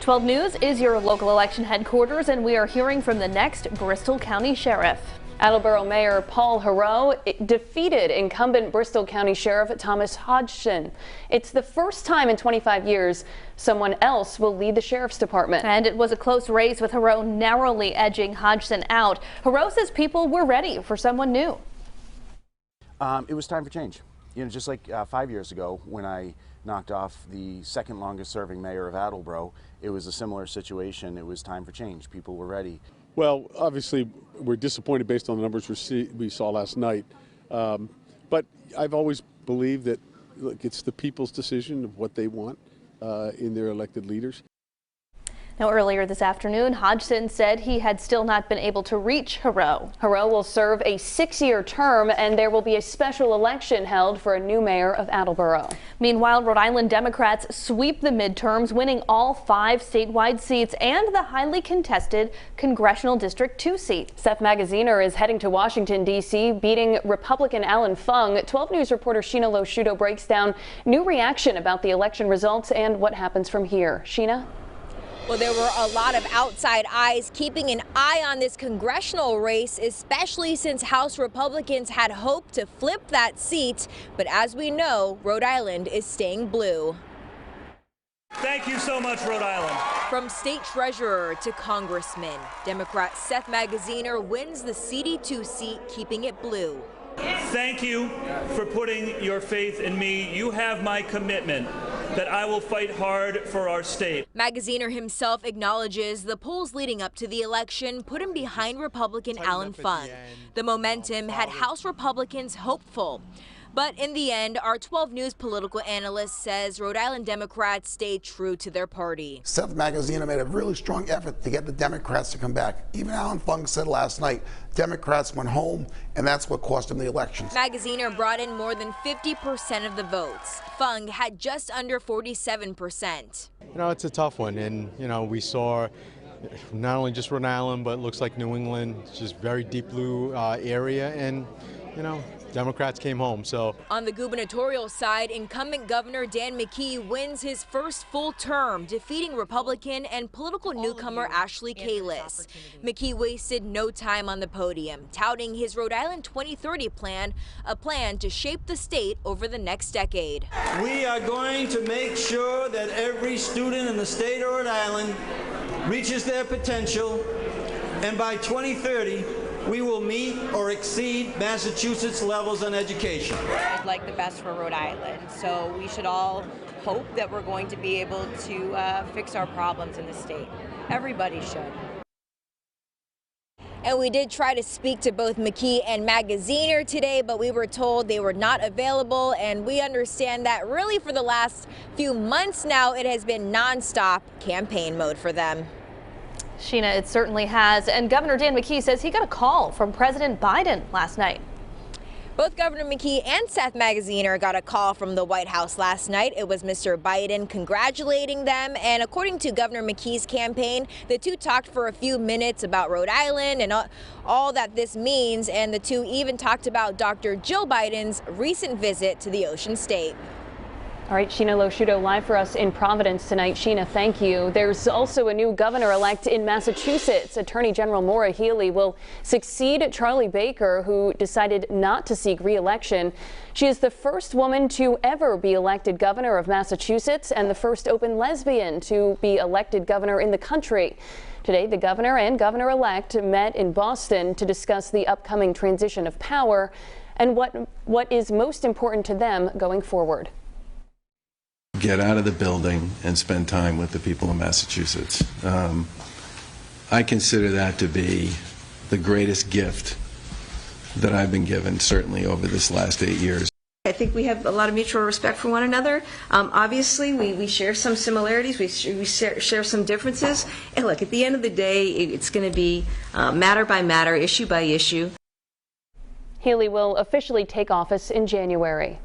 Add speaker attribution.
Speaker 1: 12 News is your local election headquarters, and we are hearing from the next Bristol County Sheriff. Attleboro Mayor Paul Heroux defeated incumbent Bristol County Sheriff Thomas Hodgson. It's the first time in 25 years someone else will lead the Sheriff's Department. And it was a close race, with Heroux narrowly edging Hodgson out. Heroux says people were ready for someone new.
Speaker 2: It was time for change. You know, just like 5 years ago when I knocked off the second longest serving mayor of Attleboro, it was a similar situation. It was time for change. People were ready.
Speaker 3: Well, obviously, we're disappointed based on the numbers we saw last night. But I've always believed that, look, it's the people's decision of what they want in their elected leaders.
Speaker 1: Now, earlier this afternoon, Hodgson said he had still not been able to reach Heroux. Heroux will serve a 6-year term, and there will be a special election held for a new mayor of Attleboro. Meanwhile, Rhode Island Democrats sweep the midterms, winning all 5 statewide seats and the highly contested Congressional District 2 seat. Seth Magaziner is heading to Washington, D.C., beating Republican Alan Fung. 12 News reporter Shiina LoSciuto breaks down new reaction about the election results and what happens from here. Shiina?
Speaker 4: Well, there were a lot of outside eyes keeping an eye on this congressional race, especially since House Republicans had hoped to flip that seat. But as we know, Rhode Island is staying blue.
Speaker 5: Thank you so much, Rhode Island.
Speaker 4: From state treasurer to congressman, Democrat Seth Magaziner wins the CD2 seat, keeping it blue.
Speaker 5: Thank you for putting your faith in me. You have my commitment that I will fight hard for our state.
Speaker 4: Magaziner himself acknowledges the polls leading up to the election put him behind Republican Alan Fung. The momentum had House Republicans hopeful. But in the end, our 12 News political analyst says Rhode Island Democrats stayed true to their party.
Speaker 6: Seth Magaziner made a really strong effort to get the Democrats to come back. Even Alan Fung said last night, Democrats went home, and that's what cost him the election.
Speaker 4: Magaziner brought in more than 50% of the votes. Fung had just under 47%.
Speaker 7: You know, it's a tough one, and, you know, we saw not only just Rhode Island, but it looks like New England, just very deep blue area, and, you know, Democrats came home. So
Speaker 4: on the gubernatorial side, incumbent Governor Dan McKee wins his first full term, defeating Republican and political newcomer Ashley Kayla. McKee wasted no time on the podium, touting his Rhode Island 2030 plan, a plan to shape the state over the next decade.
Speaker 8: We are going to make sure that every student in the state of Rhode Island reaches their potential, and by 2030, we will meet or exceed Massachusetts levels on education.
Speaker 9: I'd like the best for Rhode Island, so we should all hope that we're going to be able to fix our problems in the state. Everybody should.
Speaker 4: And we did try to speak to both McKee and Magaziner today, but we were told they were not available, and we understand that really for the last few months now, it has been nonstop campaign mode for them.
Speaker 1: Shiina, it certainly has. And Governor Dan McKee says he got a call from President Biden last night.
Speaker 4: Both Governor McKee and Seth Magaziner got a call from the White House last night. It was Mr. Biden congratulating them. And according to Governor McKee's campaign, the two talked for a few minutes about Rhode Island and all that this means. And the two even talked about Dr. Jill Biden's recent visit to the Ocean State.
Speaker 1: All right, Shiina LoSciuto live for us in Providence tonight. Shiina, thank you. There's also a new governor-elect in Massachusetts. Attorney General Maura Healey will succeed Charlie Baker, who decided not to seek re-election. She is the first woman to ever be elected governor of Massachusetts and the first open lesbian to be elected governor in the country. Today, the governor and governor-elect met in Boston to discuss the upcoming transition of power and what is most important to them going forward.
Speaker 10: Get out of the building and spend time with the people of Massachusetts. I consider that to be the greatest gift that I've been given, certainly over this last 8 years.
Speaker 11: I think we have a lot of mutual respect for one another. Obviously, we share some similarities, we share some differences. And look, at the end of the day, it's going to be matter by matter, issue by issue.
Speaker 1: Healey will officially take office in January.